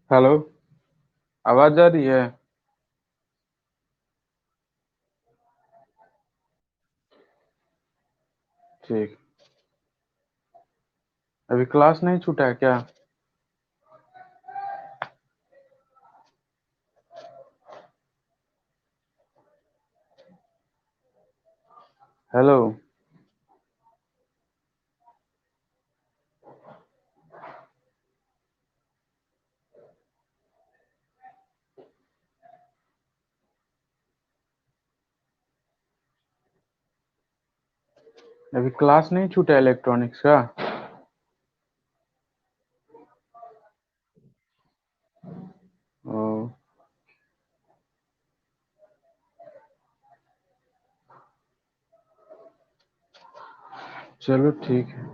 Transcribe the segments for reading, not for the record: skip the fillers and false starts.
Hello. आवाज आ रही है? ठीक। अभी क्लास नहीं छूटा है क्या? हेलो। अभी क्लास नहीं छूटा है इलेक्ट्रॉनिक्स का? ओ। चलो ठीक है।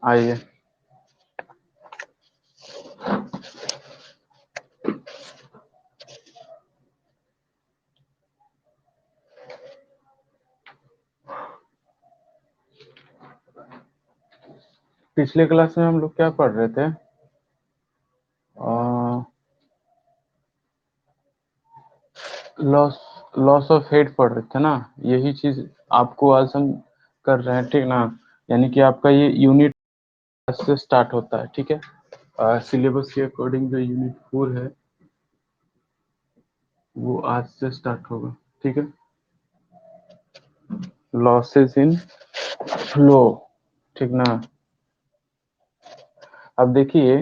आइए। पिछले क्लास में हम लोग क्या पढ़ रहे थे? लॉस लॉस ऑफ हेड पढ़ रहे थे ना? यही चीज आपको आज हम कर रहे हैं, ठीक ना? यानी कि आपका ये यूनिट से स्टार्ट होता है, ठीक है। सिलेबस के अकॉर्डिंग जो यूनिट 4 है वो आज से स्टार्ट होगा, ठीक है। लॉसेस इन फ्लो, ठीक ना? अब देखिए,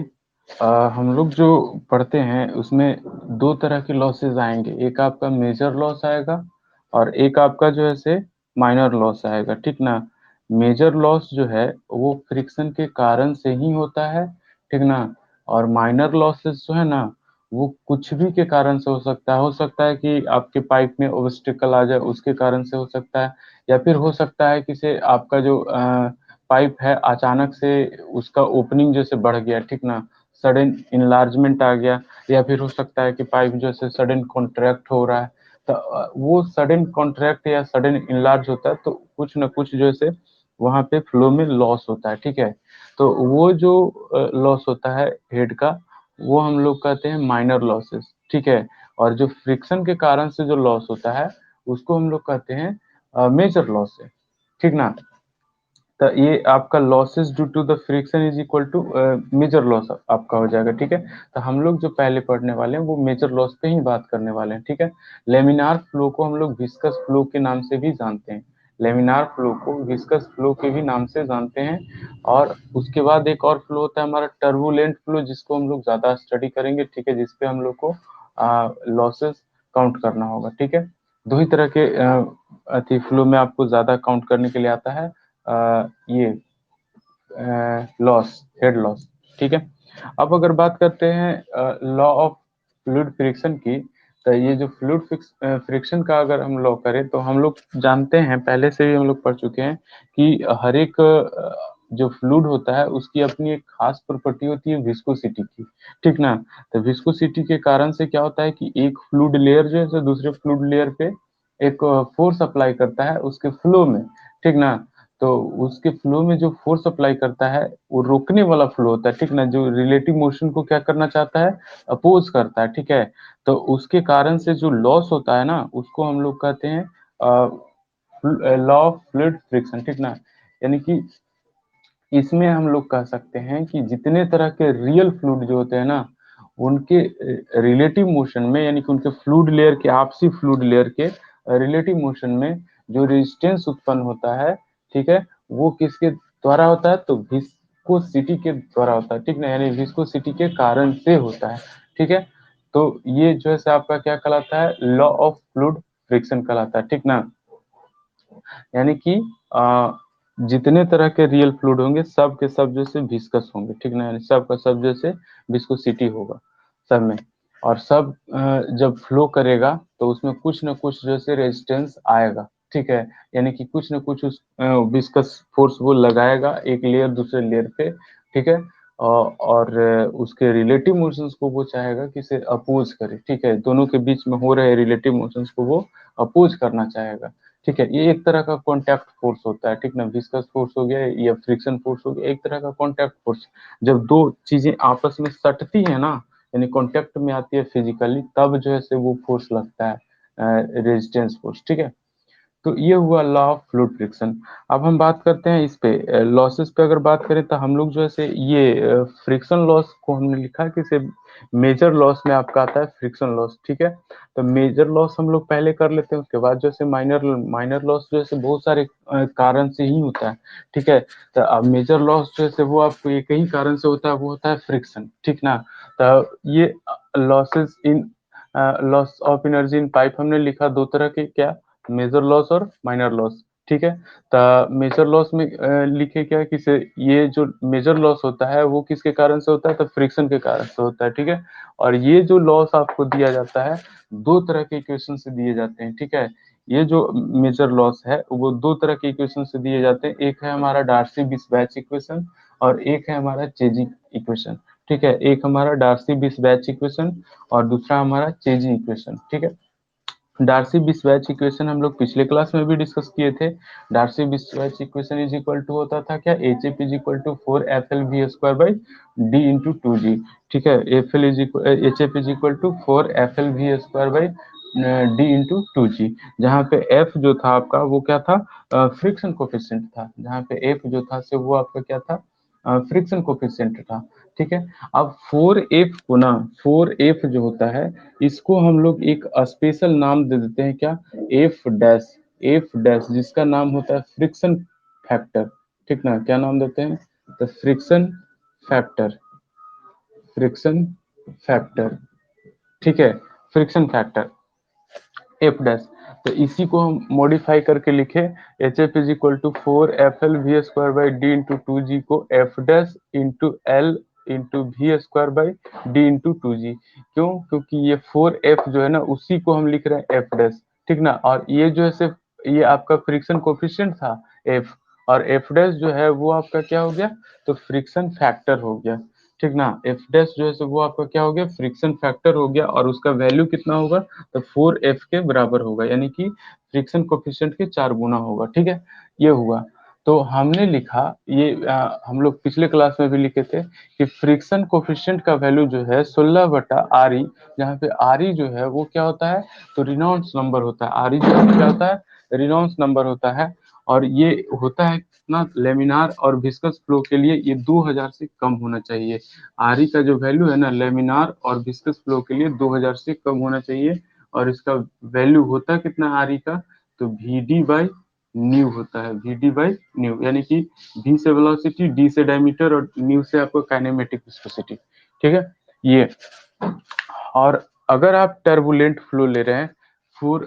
हम लोग जो पढ़ते हैं उसमें दो तरह के लॉसेस आएंगे। एक आपका मेजर लॉस आएगा और एक आपका जो है से माइनर लॉस आएगा, ठीक ना? मेजर लॉस जो है वो फ्रिक्शन के कारण से ही होता है, ठीक ना? और माइनर लॉसेस जो है ना, वो कुछ भी के कारण से हो सकता है कि आपके पाइप में ऑब्स्टिकल आ जाए उसके कारण से हो सकता है, या फिर हो सकता है कि से आपका जो पाइप है अचानक से उसका ओपनिंग जैसे बढ़ गया, ठीक ना? सडन इनलार्जमेंट आ गया। या फिर हो सकता है कि पाइप जैसे सडन कॉन्ट्रैक्ट हो रहा है, तो वो सडन कॉन्ट्रैक्ट या सडन इनलार्ज होता है तो कुछ ना कुछ जैसे वहां पे फ्लो में लॉस होता है, ठीक है। तो वो जो लॉस होता है हेड का, वो हम लोग कहते हैं माइनर लॉसेस, ठीक है। और जो फ्रिक्शन के कारण से जो लॉस होता है उसको हम लोग कहते हैं मेजर लॉस, ठीक ना? तो ये आपका losses due to the friction is equal to major loss आपका हो जाएगा, ठीक है। तो हम लोग जो पहले पढ़ने वाले हैं वो मेजर लॉस पे ही बात करने वाले हैं, ठीक है। लेमिनार फ्लो को हम लोग विस्कस फ्लो के नाम से भी जानते हैं। लेमिनार फ्लो को विस्कस फ्लो के भी नाम से जानते हैं। और उसके बाद एक और फ्लो होता है हमारा टर्बुलेंट फ्लो, जिसको हम लोग ज्यादा स्टडी करेंगे, ठीक है, जिसपे हम लोग को लॉसेस काउंट करना होगा, ठीक है। दो ही तरह के अति फ्लो में आपको ज्यादा काउंट करने के लिए आता है, ये लॉस, हेड लॉस, ठीक है। अब अगर बात करते हैं लॉ ऑफ फ्लूइड फ्रिक्शन की, तो ये जो फ्लूइड फ्रिक्शन का अगर हम लॉ करें तो हम लोग जानते हैं, पहले से भी हम लोग पढ़ चुके हैं कि हर एक जो फ्लूइड होता है उसकी अपनी एक खास प्रॉपर्टी होती है विस्कोसिटी की, ठीक ना? तो विस्कोसिटी के कारण से क्या होता है कि एक फ्लूइड लेयर जो है जो दूसरे फ्लूइड लेयर पे एक फोर्स अप्लाई करता है उसके फ्लो में, ठीक ना? तो उसके फ्लो में जो फोर्स अप्लाई करता है वो रोकने वाला फ्लो होता है, ठीक ना? जो रिलेटिव मोशन को क्या करना चाहता है, अपोज करता है, ठीक है। तो उसके कारण से जो लॉस होता है ना उसको हम लोग कहते हैं लॉ ऑफ फ्लूइड फ्रिक्शन, ठीक ना? यानी कि इसमें हम लोग कह सकते हैं कि जितने तरह के रियल फ्लूइड जो होते हैं ना, उनके रिलेटिव मोशन में, यानी कि उनके फ्लूइड लेयर के, आपसी फ्लूइड लेयर के रिलेटिव मोशन में जो रेजिस्टेंस उत्पन्न होता है, ठीक है, वो किसके द्वारा होता है? तो विस्कोसिटी के द्वारा होता है, ठीक ना? यानी विस्कोसिटी के कारण से होता है, ठीक है। तो ये जो है आपका क्या कहलाता है? लॉ ऑफ फ्लूइड फ्रिक्शन कहलाता है, ठीक ना? यानी कि जितने तरह के रियल फ्लूइड होंगे सब के सब जैसे विस्कस होंगे, ठीक ना? यानी सब का सब जैसे विस्कोसिटी होगा सब में। और सब जब फ्लो करेगा तो उसमें कुछ ना कुछ जैसे रेजिस्टेंस आएगा, ठीक है। यानी कि कुछ ना कुछ उस विस्कस फोर्स वो लगाएगा एक लेयर दूसरे लेयर पे, ठीक है। और उसके रिलेटिव मोशंस को वो चाहेगा कि इसे अपोज करे, ठीक है। दोनों के बीच में हो रहे रिलेटिव मोशंस को वो अपोज करना चाहेगा, ठीक है, ये एक तरह का कॉन्टैक्ट फोर्स होता है, ठीक ना। विस्कस फोर्स हो गया या फ्रिक्शन फोर्स हो गया, एक तरह का कॉन्टैक्ट फोर्स। जब दो चीजें आपस में सटती है ना, यानी कॉन्टैक्ट में आती है फिजिकली, तब जो है से वो फोर्स लगता है, रेजिस्टेंस फोर्स, ठीक है। तो ये हुआ लॉ ऑफ फ्लूइड फ्रिक्शन। अब हम बात करते हैं इस पे लॉसेस पे। अगर बात करें तो हम लोग जो है से ये फ्रिक्शन लॉस को हमने लिखा कि से मेजर लॉस में आपका आता है फ्रिक्शन लॉस, ठीक है। तो मेजर लॉस हम लोग पहले कर लेते हैं, उसके बाद जैसे माइनर माइनर लॉस जो है बहुत सारे कारण से ही होता है, ठीक है। तो अब मेजर लॉस जो है वो आपको एक ही कारण से होता है, वो होता है फ्रिक्शन, ठीक ना। तो ये losses in loss of energy in pipe हमने लिखा दो तरह के, क्या, मेजर लॉस और माइनर लॉस, ठीक है। तो मेजर लॉस में लिखे क्या कि से ये जो मेजर लॉस होता है वो किसके कारण से होता है, तो फ्रिक्शन के कारण से होता है, ठीक है। और ये जो लॉस आपको दिया जाता है दो तरह के इक्वेशन से दिए जाते हैं, ठीक है। ये जो मेजर लॉस है वो दो तरह के इक्वेशन से दिए जाते हैं, एक है हमारा डार्सी बिस्बैच इक्वेशन और एक है हमारा चेजी इक्वेशन, ठीक है। एक हमारा डार्सी बिस्बैच इक्वेशन और दूसरा हमारा चेजी इक्वेशन, ठीक है। डार्सी बिस्वैच इक्वेशन हम लोग पिछले क्लास में भी डिस्कस किए थे। Darcy Weisbach equation is equal to होता था क्या, H F is equal to 4 FL V² by D into 2G, ठीक है। H F is equal to 4 FL V² by D into 2G, जहाँ पे एफ जो था आपका वो क्या था, फ्रिक्शन कोफिशिएंट था, जहाँ पे एफ जो था से वो आपका क्या था, फ्रिक्शन कोफिशिएंट था, ठीक है। अब 4F को ना, 4F जो होता है इसको हम लोग एक स्पेशल नाम दे देते हैं, क्या, F डैश, जिसका नाम होता है फ्रिक्शन फैक्टर, ठीक ना। क्या नाम देते हैं, तो फ्रिक्शन फैक्टर, फ्रिक्शन फैक्टर, ठीक है, फ्रिक्शन फैक्टर एफ डैश। तो इसी को हम मॉडिफाई करके लिखे, H F is equal to 4 FL V² by D into 2G को F dash into L into V² by D into 2G। क्यों, क्योंकि ये 4F जो है ना उसी को हम लिख रहे हैं एफ डैश, ठीक ना। और ये जो है सिर्फ ये आपका फ्रिक्शन कोफिशिएंट था एफ, और एफ डैश जो है वो आपका क्या हो गया, तो फ्रिक्शन फैक्टर हो गया, ठीक ना। एफ डैश जो है वो आपका क्या हो गया, फ्रिक्शन फैक्टर हो गया, और उसका वैल्यू कितना होगा, तो 4F के बराबर होगा, यानी कि फ्रिक्शन कोफिशिएंट के 4 गुना होगा, ठीक है। ये हुआ। तो हमने लिखा ये हम लोग पिछले क्लास में भी लिखे थे कि फ्रिक्शन कोफिशिएंट का वैल्यू जो है 16/RE, जहाँ पे RE जो है वो क्या होता है, तो रिनॉल्ड्स नंबर होता है। RE जो है क्या होता है, रिनॉल्ड्स नंबर होता है। और ये होता है कितना, लेमिनार और विस्कस फ्लो के लिए ये 2000 से कम होना चाहिए। RE का जो वैल्यू है ना लेमिनार और विस्कस फ्लो के लिए 2000 से कम होना चाहिए। और इसका वैल्यू होता है कितना RE का, तो VD/न्यू होता है, VD/न्यू, यानी कि V से वेलोसिटी, D से डायमीटर और न्यू से आपको काइनेमेटिक विस्कोसिटी, ठीक है। ये, और अगर आप टर्बुलेंट फ्लो ले रहे हैं, फॉर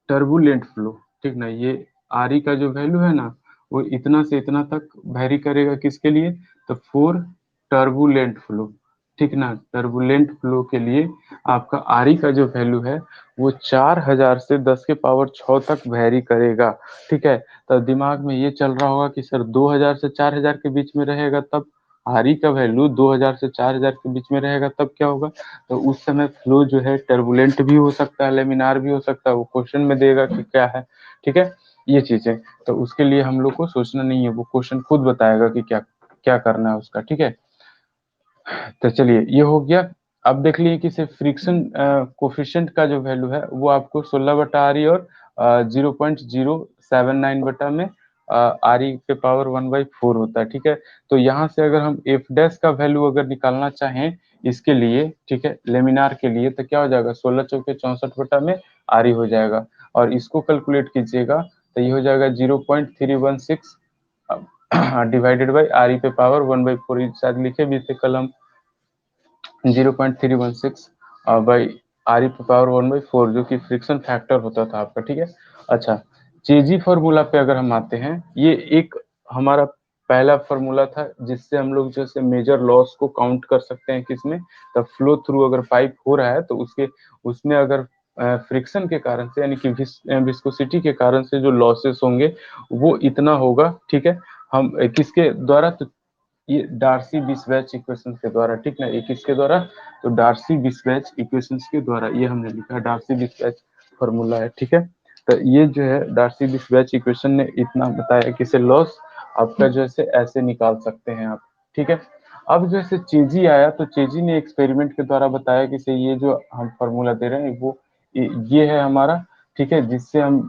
टर्बुलेंट फ्लो, ठीक ना, ये RE का जो वैल्यू है ना वो इतना से इतना तक वेरी करेगा, किसके लिए, तो फॉर टर्बुलेंट फ्लो, ठीक ना। टर्बुलेंट फ्लो के लिए आपका RE का जो वैल्यू है वो 4000 से 10⁶ तक वेरी करेगा, ठीक है। तो दिमाग में ये चल रहा होगा कि सर 2000 से 4000 के बीच में रहेगा तब, RE का वैल्यू 2000 से 4000 के बीच में रहेगा तब क्या होगा, तो उस समय फ्लो जो है टर्बुलेंट भी हो सकता है, लेमिनार भी हो सकता है, वो क्वेश्चन में देगा कि क्या है, ठीक है। ये चीजें, तो उसके लिए हम लोग को सोचना नहीं है, वो क्वेश्चन खुद बताएगा कि क्या क्या करना है उसका, ठीक है। तो चलिए ये हो गया। अब देख लिए कि सिर्फ फ्रिक्शन कोफिशिएंट का जो वैल्यू है वो आपको 16/RE और 0.079 बटा में RE के पावर 1/4 होता है, ठीक है। तो यहाँ से अगर हम एफ डैश का वैल्यू अगर निकालना चाहें इसके लिए, ठीक है, लेमिनार के लिए, तो क्या हो जाएगा, 16×4 = 64 बटा में RE हो जाएगा। और इसको कैलकुलेट कीजिएगा तो ये हो जाएगा 0.316 डिवाइडेड बाई RE पे पावर 1/4, शायद लिखे भी थे कल हम, 0.316 बाई RE पे पावर 1/4, जो कि फ्रिक्शन फैक्टर होता था आपका, ठीक है। अच्छा, चेजी फार्मूला पे अगर हम आते हैं, ये एक हमारा पहला फार्मूला था जिससे हम लोग जैसे मेजर लॉस को काउंट कर सकते हैं किसमें, तो फ्लो थ्रू अगर पाइप हो रहा है तो उसके उसमें अगर फ्रिक्शन के कारण से, यानी कि विस्कोसिटी के कारण से जो लॉसेस होंगे वो इतना होगा, ठीक है। हम किसके द्वारा, तो ये डार्सी बिस्वैच इक्वेशन के द्वारा, ठीक ना। ये किसके द्वारा, तो डार्सी बिस्वैच इक्वेशन के द्वारा, ये हमने लिखा डार्सी बिस्वैच फॉर्मूला है, ठीक है। तो ये जो है डार्सी डिश इक्वेशन ने इतना बताया कि इसे लॉस आपका जो है ऐसे निकाल सकते हैं आप। ठीक है, अब जैसे चेजी आया तो चेजी ने एक्सपेरिमेंट के द्वारा बताया कि से ये जो हम फॉर्मूला दे रहे हैं वो ये है हमारा। ठीक है, जिससे हम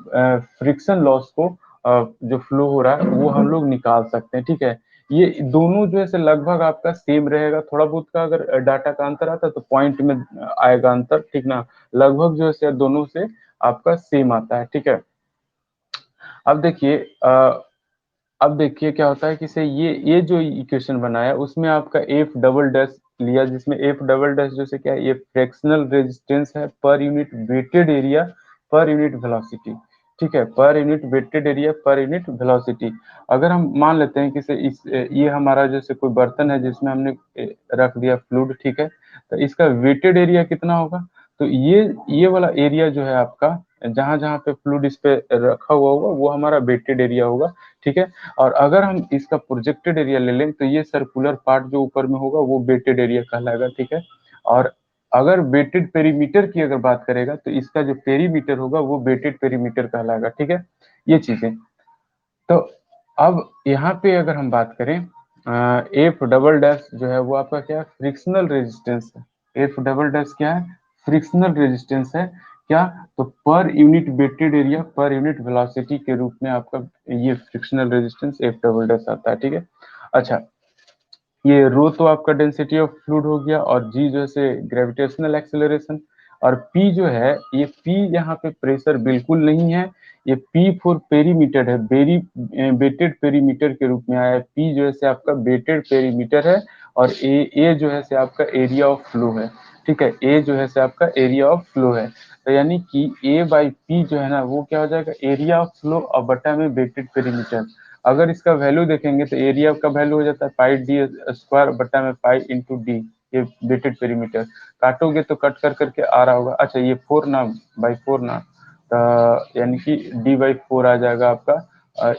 फ्रिक्शन लॉस को जो फ्लो हो रहा है वो हम लोग निकाल सकते हैं। ठीक है, ये दोनों जो है लगभग आपका सेम रहेगा, थोड़ा बहुत का अगर डाटा का अंतर आता है तो पॉइंट में आएगा अंतर। ठीक ना, लगभग जो है दोनों से आपका सेम आता है। ठीक है, अब देखिए अब देखिए क्या होता है कि से ये जो इक्वेशन बनाया उसमें आपका एफ डबल डैश लिया, जिसमें एफ डबल डैश जैसे क्या है, ये फ्रैक्शनल रेजिस्टेंस है per unit wetted area per unit velocity. ठीक है, per unit wetted area per unit velocity. अगर हम मान लेते हैं कि से इस ये हमारा जैसे कोई बर्तन है जिसमें हमने रख दिया फ्लूइड। ठीक है, तो इसका वेटेड एरिया कितना होगा, तो ये वाला एरिया जो है आपका जहां जहां पे फ्लूइड इस पे रखा हुआ होगा वो हमारा वेटेड एरिया होगा। ठीक है, और अगर हम इसका प्रोजेक्टेड एरिया ले लें तो ये सर्कुलर पार्ट जो ऊपर में होगा वो वेटेड एरिया कहलाएगा। ठीक है, और अगर वेटेड पेरीमीटर की अगर बात करेगा तो इसका जो पेरीमीटर होगा वो वेटेड पेरीमीटर कहलाएगा। ठीक है, ये चीजें। तो अब यहाँ पे अगर हम बात करें एफ डबल डैश जो है वो आपका क्या है, फ्रिक्शनल रेजिस्टेंस है। एफ डबल डैश क्या है, फ्रिक्शनल रेजिस्टेंस है। क्या, तो per unit wetted area per unit velocity के रूप में आपका ये frictional resistance F double dash आता है। ठीक है, अच्छा, ये रो तो आपका डेंसिटी ऑफ फ्लूइड हो गया, और जी जो है ग्रेविटेशनल एक्सेलरेशन, और पी जो है ये पी यहाँ पे प्रेशर बिल्कुल नहीं है, ये पी फॉर पेरीमीटर है, वेटेड पेरीमीटर के रूप में आया है। पी जो है से आपका वेटेड पेरीमीटर है, और ए जो है से आपका एरिया ऑफ फ्लो है। ठीक है, ए जो है से आपका एरिया ऑफ फ्लो है। तो यानी कि ए बाई पी जो है ना वो क्या हो जाएगा, एरिया ऑफ फ्लो और बटा में वेटेड पेरीमीटर। अगर इसका वैल्यू देखेंगे तो एरिया का वैल्यू हो जाता है पाई डी स्क्वायर बटा में पाई इंटू डी, ये वेटेड पेरीमीटर। काटोगे तो कट कर करके आ रहा होगा, अच्छा ये 4 ना बाई 4 ना, तो यानी कि डी बाई 4 आ जाएगा आपका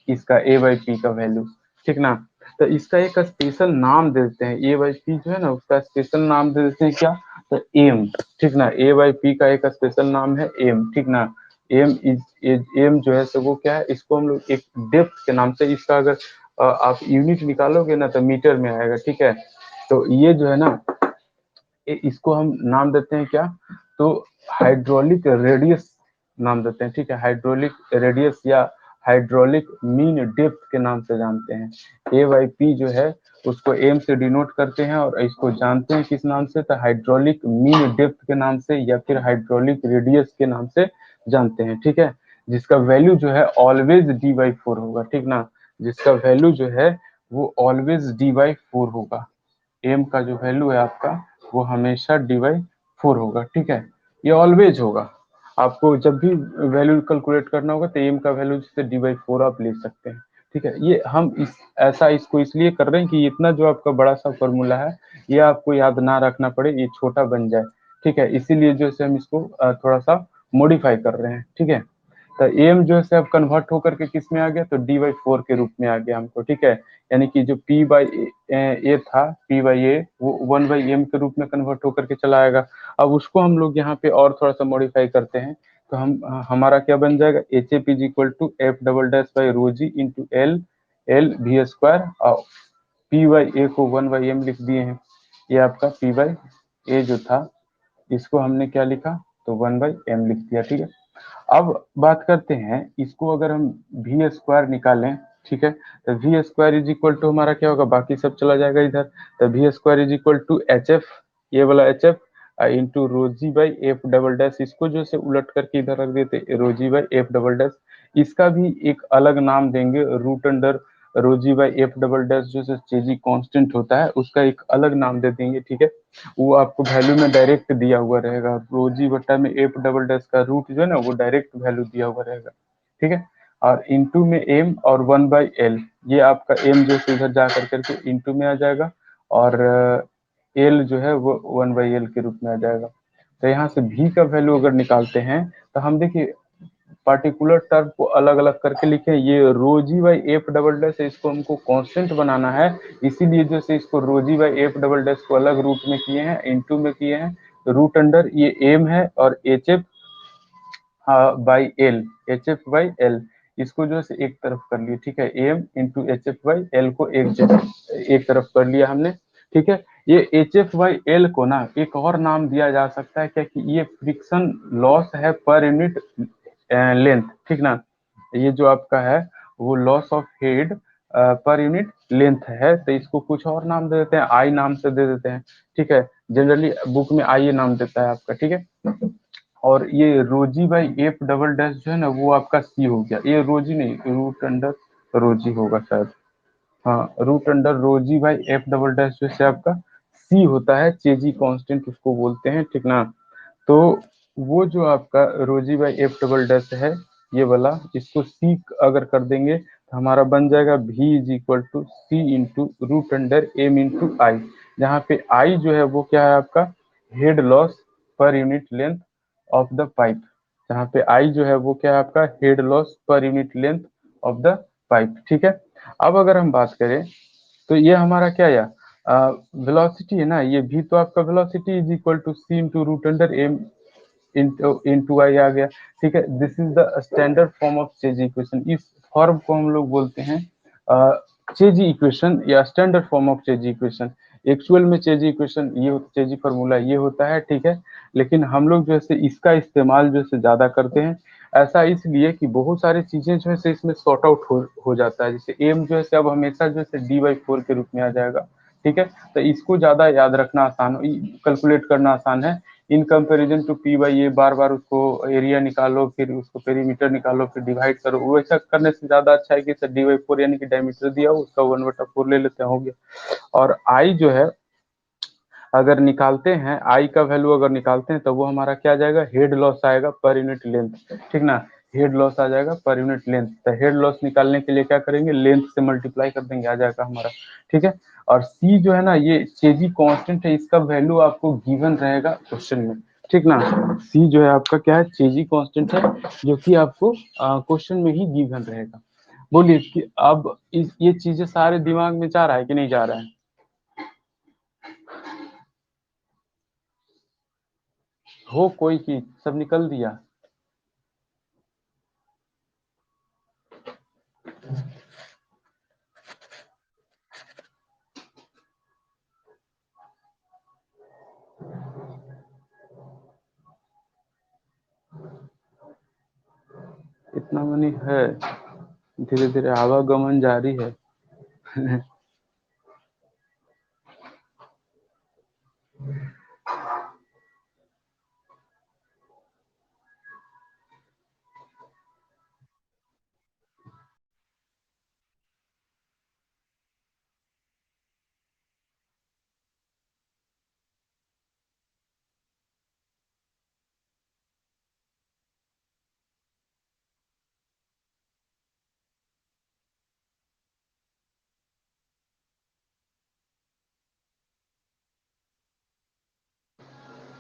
इसका ए बाई पी का वैल्यू। ठीक ना, तो इसका एक स्पेशल नाम दे देते हैं, ए बाई पी जो है ना उसका स्पेशल नाम दे देते हैं क्या, तो एम। ठीक ना, ए बाई पी का एक स्पेशल नाम है एम। ठीक ना, एम इज एम जो है सो वो क्या है, इसको हम लोग एक डेप्थ के नाम से, इसका अगर आप यूनिट निकालोगे ना तो मीटर में आएगा। ठीक है, तो ये जो है ना इसको हम नाम देते हैं क्या, तो हाइड्रोलिक रेडियस नाम देते हैं। ठीक है, हाइड्रोलिक रेडियस या हाइड्रोलिक मीन डेप्थ के नाम से जानते हैं। ए वाई पी जो है उसको एम से डिनोट करते हैं, और इसको जानते हैं किस नाम से, तो हाइड्रोलिक मीन डेप्थ के नाम से या फिर हाइड्रोलिक रेडियस के नाम से जानते हैं। ठीक है, जिसका वैल्यू जो है ऑलवेज डी बाई 4 होगा। ठीक ना, जिसका वैल्यू जो है वो ऑलवेज डी बाई 4 होगा। एम का जो वैल्यू है आपका वो हमेशा डी बाई 4 होगा। ठीक है, ये ऑलवेज होगा। आपको जब भी वैल्यू कैलकुलेट करना होगा तो एम का वैल्यू जैसे डी बाई 4 आप ले सकते हैं। ठीक है, ये हम इसको इसलिए कर रहे हैं कि इतना जो आपका बड़ा सा फॉर्मूला है ये आपको याद ना रखना पड़े, ये छोटा बन जाए। ठीक है, इसीलिए जो है हम इसको थोड़ा सा मॉडिफाई कर रहे हैं। ठीक है, तो एम जो है अब कन्वर्ट होकर के किस में आ गया, तो डी बाई 4 के रूप में आ गया हमको। ठीक है, यानी कि जो पी बाई ए था, पी बाई ए वो 1/m के रूप में कन्वर्ट होकर के चला आएगा। अब उसको हम लोग यहाँ पे और थोड़ा सा मॉडिफाई करते हैं, तो हमारा क्या बन जाएगा, H F is equal to F double dash by rho g into L L V square, और पी बाई ए को 1/m लिख दिए हैं। ये आपका पी बाई ए जो था इसको हमने क्या लिखा, तो 1/m लिख दिया। ठीक है, अब बात करते हैं इसको अगर हम वी स्क्वायर निकालें। ठीक है, तो V square is equal to हमारा क्या होगा, बाकी सब चला जाएगा इधर, तो V square is equal to H F, ये वाला H F into rho g by F double dash, इसको जो से उलट करके इधर रख देते रोजी बाई एफ डबल डैश। इसका भी एक अलग नाम देंगे, रूट अंडर रोजी बाई एफ डबल डैश जो से चेजी कांस्टेंट होता है उसका एक अलग नाम दे देंगे। ठीक है, वो आपको वैल्यू में डायरेक्ट दिया हुआ रहेगा, रोजी बट्टा में एफ डबल डैश का रूट जो है ना वो डायरेक्ट वैल्यू दिया हुआ रहेगा। ठीक है, और इंटू में एम और 1/l, ये आपका एम जो है इधर जा करके इंटू में आ जाएगा, और एल जो है वो 1/l के रूप में आ जाएगा। तो यहाँ से भी का वैल्यू अगर निकालते हैं तो हम देखिए पार्टिकुलर टर्म को अलग अलग करके लिखे, ये रोजी बाई एफ डबल डैश है, इसको हमको कांस्टेंट बनाना है, इसीलिए जो से इसको रोजी बाई एफ डबल डैश को अलग रूट में किए हैं, इनटू में किए हैं, रूट अंडर ये एम है और H F by L, H F by L, इसको जो है एक तरफ कर लिए, ठीक है, M into H F by L को एक तरफ कर लिया हमने, ठीक है। ये एच एफ बाई एल को ना एक और नाम दिया जा सकता है क्या, कि ये फ्रिक्शन लॉस है पर यूनिट लेंथ, ठीक ना। ये जो आपका है वो लॉस ऑफ हेड पर यूनिट लेंथ है, तो इसको कुछ और नाम दे देते हैं, आई नाम से दे देते हैं, ठीक है। जनरली बुक में आई नाम देता है आपका, ठीक है। और ये रोजी बाई एफ डबल डैश जो है ना वो आपका सी हो गया, ये रोजी नहीं, रूट अंडर रोजी होगा शायद, हाँ, रूट अंडर रोजी बाई एफ डबल डैश जो है आपका सी होता है, चेजी कांस्टेंट उसको बोलते हैं, ठीक ना। तो वो जो आपका रोजी बाई एफ डबल डैश है, ये वाला, इसको सी अगर कर देंगे तो हमारा बन जाएगा भी is equal to C into root under M into I, जहाँ पे आई जो है वो क्या है आपका head loss per unit length of the pipe, जहाँ पे आई जो है वो क्या है आपका head loss per unit length of the pipe, ठीक है। अब अगर हम बात करें तो ये हमारा क्या है, वेलोसिटी है ना, ये भी तो आपका velocity is equal to C into root under M into I आ गया, ठीक है। This is the standard form of Chezy equation, इस फॉर्म को हम लोग बोलते हैं चेजी इक्वेशन या standard form of Chezy equation. Actual में चेजी इक्वेशन ये चेजी फार्मूला ये होता है, ठीक है। लेकिन हम लोग जो है इसका इस्तेमाल जो है ज्यादा करते हैं, ऐसा इसलिए कि बहुत सारी चीजें जो है इसमें सॉर्ट आउट हो जाता है, जैसे एम जो है अब हमेशा जो है डी बाई फोर के रूप में आ जाएगा, ठीक है। तो इसको ज्यादा याद रखना आसान, कैलकुलेट करना आसान है, in comparison to P by A, बार बार उसको एरिया निकालो, फिर उसको पेरीमीटर निकालो, फिर डिवाइड करो, वैसा करने से ज्यादा अच्छा है कि सर डी बाई फोर यानी कि डायमीटर दिया हो उसका वन बटा फोर ले लेते हैं, हो गया। और आई जो है अगर निकालते हैं, आई का वैल्यू अगर निकालते हैं तो वो हमारा क्या आ जाएगा, हेड लॉस आएगा पर यूनिट लेंथ, ठीक ना। हेड लॉस आ जाएगा पर यूनिट लेंथ, तो हेड लॉस निकालने के लिए क्या करेंगे, लेंथ से मल्टीप्लाई कर देंगे, आ जाएगा हमारा, ठीक है। और सी जो है ना ये चेजी कांस्टेंट है, इसका वैल्यू आपको गिवन रहेगा क्वेश्चन में, ठीक ना। सी जो है आपका क्या है, चेजी कांस्टेंट है, जो कि आपको क्वेश्चन में ही गिवन रहेगा। बोलिए कि अब ये चीजें सारे दिमाग में जा रहा है कि नहीं जा रहा है, हो कोई चीज सब निकल दिया। इतना मनी है, धीरे धीरे आवागमन जारी है।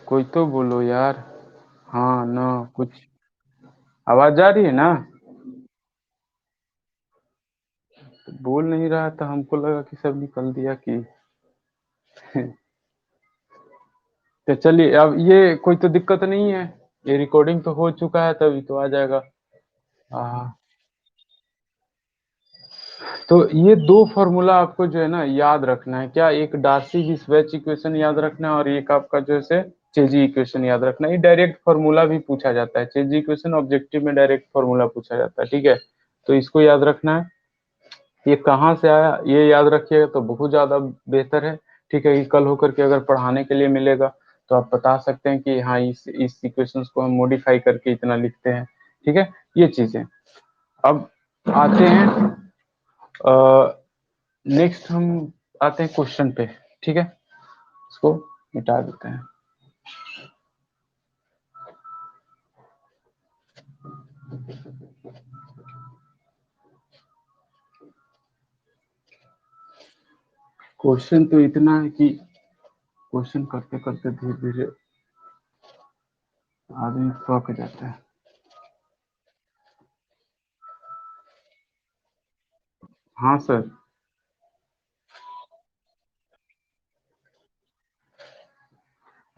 कोई तो बोलो यार, हाँ ना कुछ, आवाज जा रही है ना। तो बोल नहीं रहा था, हमको लगा कि सब निकल दिया कि तो चलिए, अब ये कोई तो दिक्कत नहीं है, ये रिकॉर्डिंग तो हो चुका है तभी तो आ जाएगा। हाँ, तो ये दो फॉर्मूला आपको जो है ना याद रखना है, क्या, एक डार्सी स्वेच इक्वेशन याद रखना है, और एक आपका जो है चेजी इक्वेशन याद रखना है। ये डायरेक्ट फॉर्मूला भी पूछा जाता है, चेजी इक्वेशन ऑब्जेक्टिव में डायरेक्ट फॉर्मूला पूछा जाता है, ठीक है। तो इसको याद रखना है, ये कहाँ से आया ये याद रखिएगा तो बहुत ज्यादा बेहतर है, ठीक है। ये कल होकर के अगर पढ़ाने के लिए मिलेगा तो आप बता सकते हैं कि हाँ इस इक्वेशंस को हम मॉडिफाई करके इतना लिखते हैं, ठीक है। ये चीजें, अब आते हैं नेक्स्ट, हम आते हैं क्वेश्चन पे, ठीक है। इसको मिटा देते हैं। क्वेश्चन तो इतना है कि क्वेश्चन करते करते धीरे धीरे आदमी पक जाता है। हाँ सर।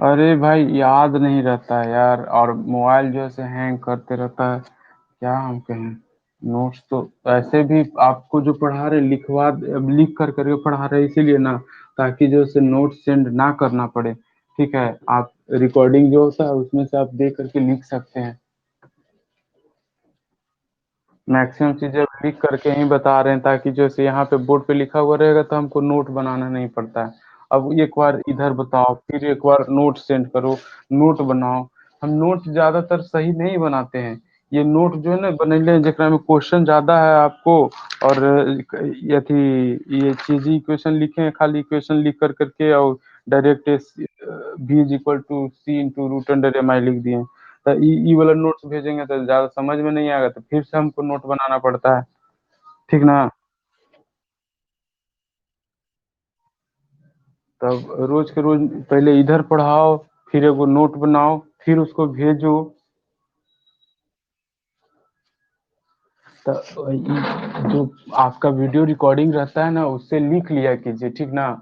अरे भाई याद नहीं रहता है यार, और मोबाइल जो है से हैंग करते रहता है, क्या हम कहें। नोट्स तो ऐसे भी आपको जो पढ़ा रहे लिखवा, लिख कर करके पढ़ा रहे इसीलिए ना, ताकि जो है नोट सेंड ना करना पड़े। ठीक है, आप रिकॉर्डिंग जो होता है उसमें से आप देख करके लिख सकते हैं। मैक्सिमम चीजें अब लिख करके ही बता रहे हैं, ताकि जैसे यहाँ पे बोर्ड पे लिखा हुआ रहेगा तो हमको नोट बनाना नहीं पड़ता है। अब एक बार इधर बताओ, फिर एक बार नोट सेंड करो, नोट बनाओ। हम नोट ज्यादातर सही नहीं बनाते हैं। ये नोट जो है ना बनेले जेकरा में क्वेश्चन ज्यादा है आपको, और अथी ये चीज इक्वेशन लिखे हैं, खाली इक्वेशन लिख कर करके, और डायरेक्ट भी is equal to C into root under M I लिख दिए। तो ई वाला नोट्स भेजेंगे तो ज्यादा समझ में नहीं आएगा, तो फिर से हमको नोट बनाना पड़ता है। ठीक ना। तब रोज के रोज पहले इधर पढ़ाओ, फिर एगो नोट बनाओ, फिर उसको भेजो। तो जो आपका वीडियो रिकॉर्डिंग रहता है ना उससे लिख लिया कीजिए, ठीक ना।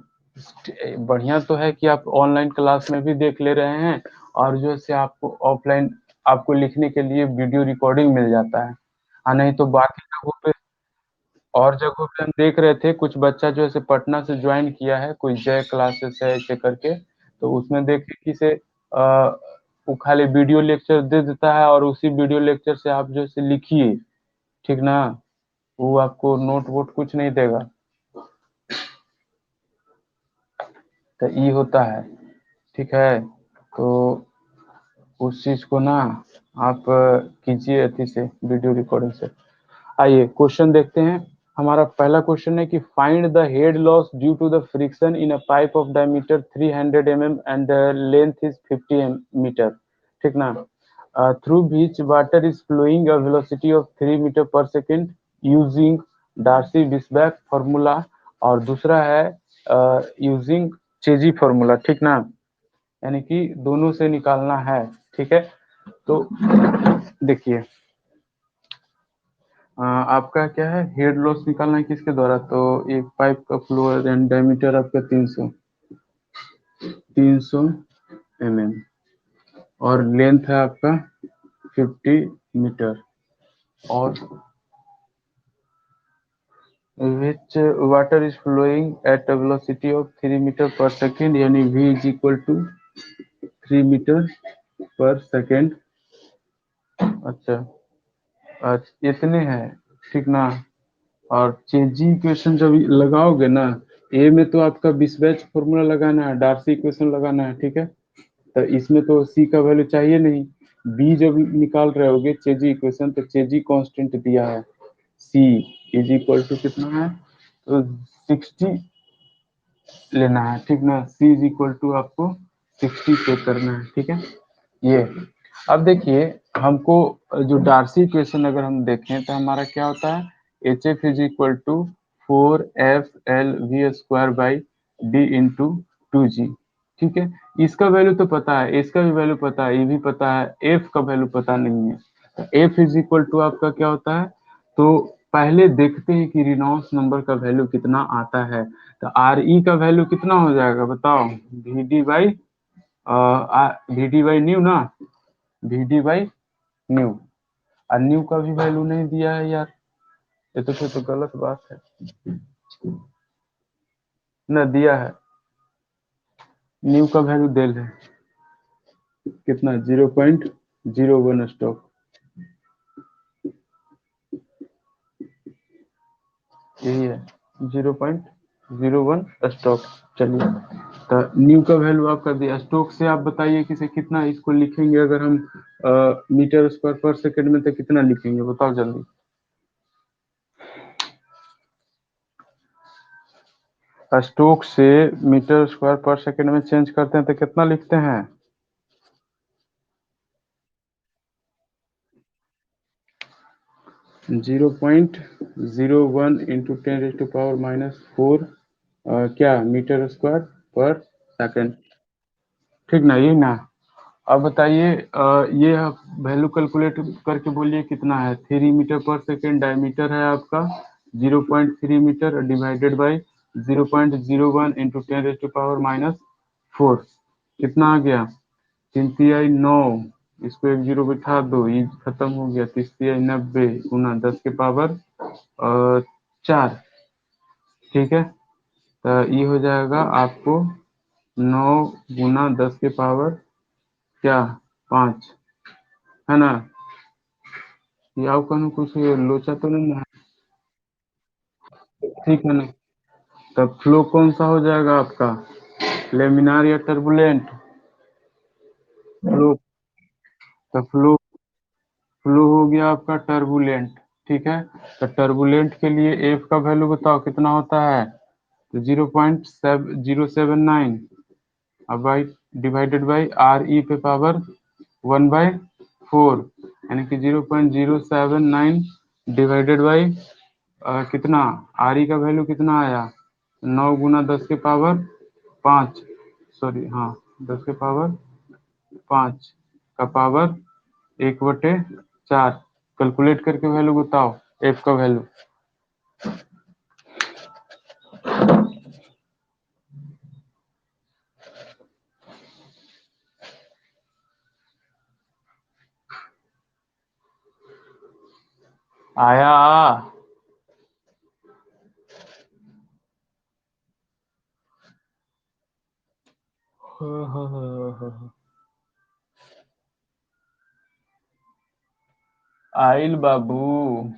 बढ़िया तो है कि आप ऑनलाइन क्लास में भी देख ले रहे हैं, और जो है से आपको ऑफलाइन आपको लिखने के लिए वीडियो रिकॉर्डिंग मिल जाता है। हाँ, नहीं तो बाकी जगहों पे, और जगहों पे हम देख रहे थे कुछ बच्चा जो है पटना से ज्वाइन किया है, कोई जय क्लासेस है ऐसे करके, तो उसमें देखे कि से वो खाली वीडियो लेक्चर दे देता है, और उसी वीडियो लेक्चर से आप जो है लिखिए। ठीक ना। वो आपको नोट वोट कुछ नहीं देगा। तो ये होता है। ठीक है। तो उस चीज को ना आप कीजिए अथी से, वीडियो रिकॉर्डिंग से। आइए क्वेश्चन देखते हैं। हमारा पहला क्वेश्चन है कि find the head loss due to the friction in a pipe of diameter 300 mm and length is 50 metre. ठीक ना। Through which water is flowing a velocity of 3 metre per second using Darcy Weisbach formula. और दूसरा है using चेजी formula. ठीक ना। यानी कि दोनों से निकालना है। ठीक है। तो देखिए, आपका क्या है, हेड लॉस निकालना है किसके द्वारा, तो एक पाइप का फ्लो एंड डायमीटर आपका 300 mm, और लेंथ है आपका 50 मीटर, और which water is flowing at a velocity of 3 metre per second, यानी v is equal to 3 metre per second. अच्छा, इतने हैं। ठीक ना। और चेजी इक्वेशन जब लगाओगे ना, ए में तो आपका बिस्बैच फॉर्मूला लगाना है, डार्सी इक्वेशन लगाना है। ठीक है। तो इसमें तो सी का वैल्यू चाहिए नहीं। बी जब निकाल रहे होगे चेजी इक्वेशन, तो चेजी कांस्टेंट दिया है, सी इज इक्वल टू कितना है, तो 60 लेना है। ठीक ना। सी इज इक्वल टू आपको 60 पे करना है। ठीक है। ये, अब देखिए, हमको जो डार्सी इक्वेशन अगर हम देखें तो हमारा क्या होता है, H F is equal to 4 FL V² by D into 2G। ठीक है। इसका वैल्यू तो पता है, इसका भी वैल्यू पता है, ये भी पता है, एफ का वैल्यू पता नहीं है। तो एफ इज इक्वल टू आपका क्या होता है, तो पहले देखते हैं कि रिनॉल्ड्स नंबर का वैल्यू कितना आता है। तो आर ई का वैल्यू कितना हो जाएगा बताओ, वी डी बाई न्यू ना, वी डी बाई न्यू। और न्यू का भी वैल्यू नहीं दिया है यार, ये तो फिर तो गलत बात है। ना दिया है, न्यू का वैल्यू दे है कितना, 0.01 स्टॉक, यही है, 0.01 स्टॉक। चलिए, तो न्यू का वैल्यू आपका दिया, स्टोक से आप बताइए कि से कितना इसको लिखेंगे, अगर हम मीटर स्क्वायर पर सेकंड में तो कितना लिखेंगे बताओ जल्दी। स्टोक से मीटर स्क्वायर पर सेकंड में चेंज करते हैं तो कितना लिखते हैं, 0.01 इंटू 10⁻⁴ क्या मीटर स्क्वायर पर सेकंड। ठीक ना, ये ना। अब बताइए, ये आप वैल्यू कैलकुलेट करके बोलिए कितना है, 3 मीटर पर सेकेंड डायमीटर है आपका, 0.3 मीटर डिवाइडेड बाई 0.01 इंटू 10⁻⁴ कितना आ गया, 3 तिहाई 9, इसको एक जीरो बिठा दो, ये खत्म हो गया, 30 तिहाई 90 गुना 10 के पावर 4। ठीक है, तो ये हो जाएगा आपको 9 गुना 10 के पावर क्या 5, है ना। ये आओ कहूँ कुछ लोचा तो नहीं है, ठीक है ना। तब फ्लो कौन सा हो जाएगा आपका, लेमिनार या टर्बुलेंट। फ्लो, तो फ्लो हो गया आपका टर्बुलेंट। ठीक है, तो टर्बुलेंट के लिए एफ का वैल्यू बताओ कितना होता है, तो 0.079, अब by divided by R E पे पावर 1/4, यानी कि 0.079 डिवाइडेड बाई कितना, आर ई का वैल्यू कितना आया, 9 गुना 10 के पावर 5, सॉरी हाँ 10 के पावर 5 का पावर 1/4। कैलकुलेट करके वैल्यू बताओ, एफ का वैल्यू। आया। आइल बाबू।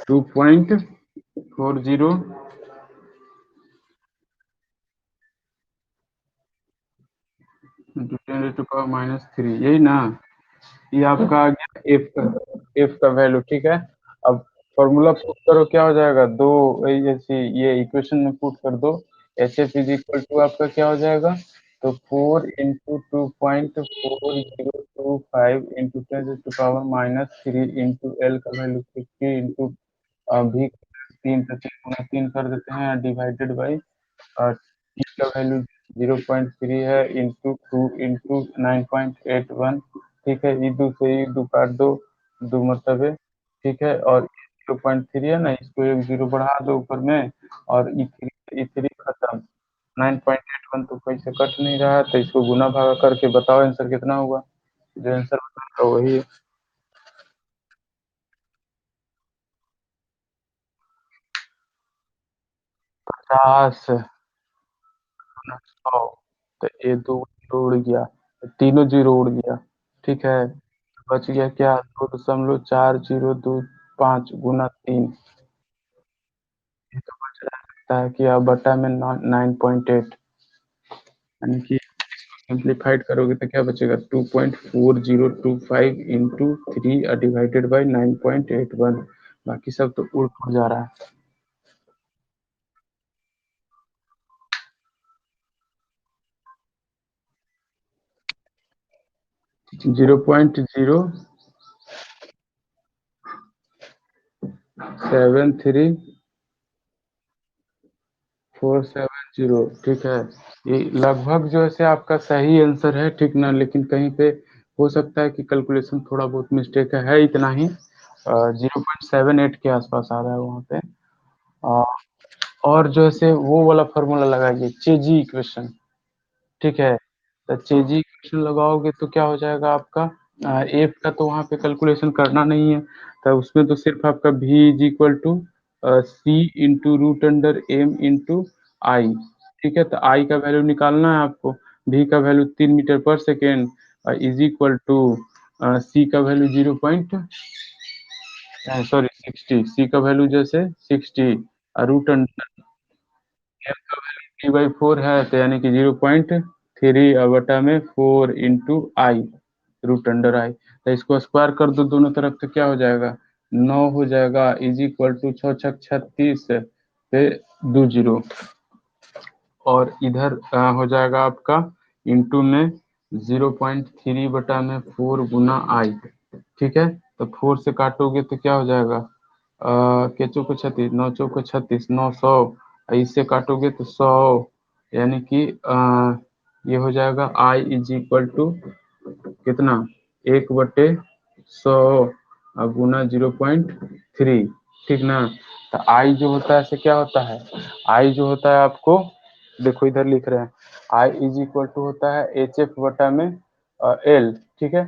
2.40 इंटू 10⁻³ यही ना। ये आपका आ गया एफ का वैल्यू। ठीक है, अब फॉर्मूला पुट करो, क्या हो जाएगा, दो ऐसी ये इक्वेशन में पुट कर दो। H F is equal to आपका क्या हो जाएगा, तो 4 × 2.4025 × 10⁻³ का वैल्यू 50 इंटू भी 3 कर देते हैं, डिवाइडेड बाई टी का वैल्यू 0.3 है, इंटू 2 इंटू 9.81। ठीक है, ये दो से ये दो काट दो, दो मतलब है। ठीक है, और 0.3 है ना, इसको एक जीरो बढ़ा दो ऊपर में, और ई थ्री खत्म। 9.81 तो कहीं से कट नहीं रहा है, तो इसको गुना भागा करके बताओ आंसर कितना हुआ। जो आंसर बताओ वही है। 50 100, तो ये दो जीरो उड़ गया, तीनों जीरो उड़ गया। ठीक है, बच गया क्या, 2.4025 गुना 3। ये तो बच रहा है कि अब बटा में 9.8, यानी कि सिंप्लीफाइड करोगे तो क्या बचेगा, 2.4025 इंटू 3 डिवाइडेड बाई 9.81। बाकी सब तो उड़ उड़ जा रहा है। 0.073 470। ठीक है, ये लगभग जो है से आपका सही आंसर है, ठीक ना, लेकिन कहीं पे हो सकता है कि कैलकुलेशन थोड़ा बहुत मिस्टेक है इतना ही। 0.78 के आसपास आ रहा है वहाँ पे। अ, और जो है से वो वाला फॉर्मूला लगाइए, चेजी इक्वेशन। ठीक है, तो चेजी इक्वेशन लगाओगे तो क्या हो जाएगा आपका, एफ का तो वहाँ पे कैलकुलेशन करना नहीं है, तो उसमें तो सिर्फ आपका भी is equal to C into root under M into I. ठीक है, तो आई का वैल्यू निकालना है आपको, भी का value 3 metre per second, is equal to सी का वैल्यू 0. सॉरी 60, सी का वैल्यू जैसे 60, रूट अंडर एम का वैल्यू 3/4 है, तो यानी कि 0.3 बटा में 4 इंटू आई, रूट अंडर आई। तो इसको स्क्वायर कर दो दोनों तरफ, तो क्या हो जाएगा, 9 हो जाएगा, इज इक्वल टू 6×6 = 36 पे 2 जीरो, और इधर हो जाएगा आपका इंटू में 0.3 बटा में 4 गुना आई। ठीक है, तो 4 से काटोगे तो क्या हो जाएगा, के चौको 36, 9 चौको 36, 900, इससे काटोगे तो 100, यानी कि ये हो जाएगा आई इज इक्वल टू कितना, 1/100 गुना 0.3। ठीक ना, तो आई जो होता है से क्या होता है, आई जो होता है आपको, देखो इधर लिख रहे हैं, आई इज इक्वल टू होता है एच एफ बटा में एल, ठीक है।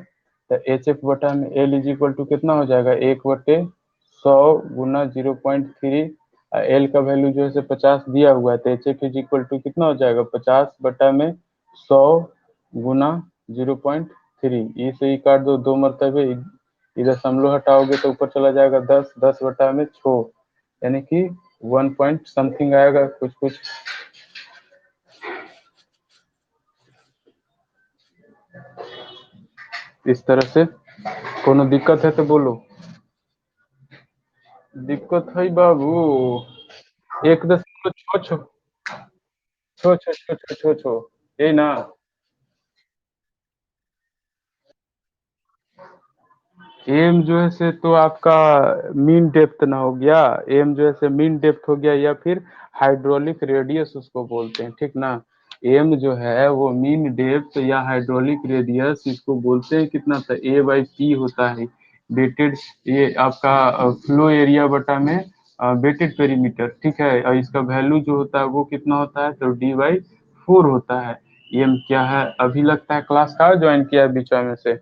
तो एच एफ बटा में एल इज इक्वल टू कितना हो जाएगा, 1/100 गुना 0.3। एल का वैल्यू जो है से 50 दिया हुआ है, तो H F is equal to कितना हो जाएगा, 50/100 गुना 0.3। ई से ई काट दो, 2 मरतबे, इधर दशमलव हटाओगे तो ऊपर चला जाएगा 10, 10/6, यानी कि 1 पॉइंट समथिंग आएगा, कुछ कुछ इस तरह से। कोनो दिक्कत है तो बोलो। दिक्कत है बाबू, 1.6 छो छो छो छो छो छो, यही ना। एम जो है से तो आपका मीन डेप्थ ना हो गया, एम जो है से मीन डेप्थ हो गया, या फिर हाइड्रोलिक रेडियस उसको बोलते हैं, ठीक ना। एम जो है वो मीन डेप्थ या हाइड्रोलिक रेडियस इसको बोलते हैं, कितना था, A/P होता है वेटेड, ये आपका फ्लो एरिया बटा में वेटेड पेरीमीटर, ठीक है। और इसका वैल्यू जो होता है वो कितना होता है, तो D/4 होता है। एम क्या है, अभी लगता है क्लास का ज्वाइन किया है बीच में से,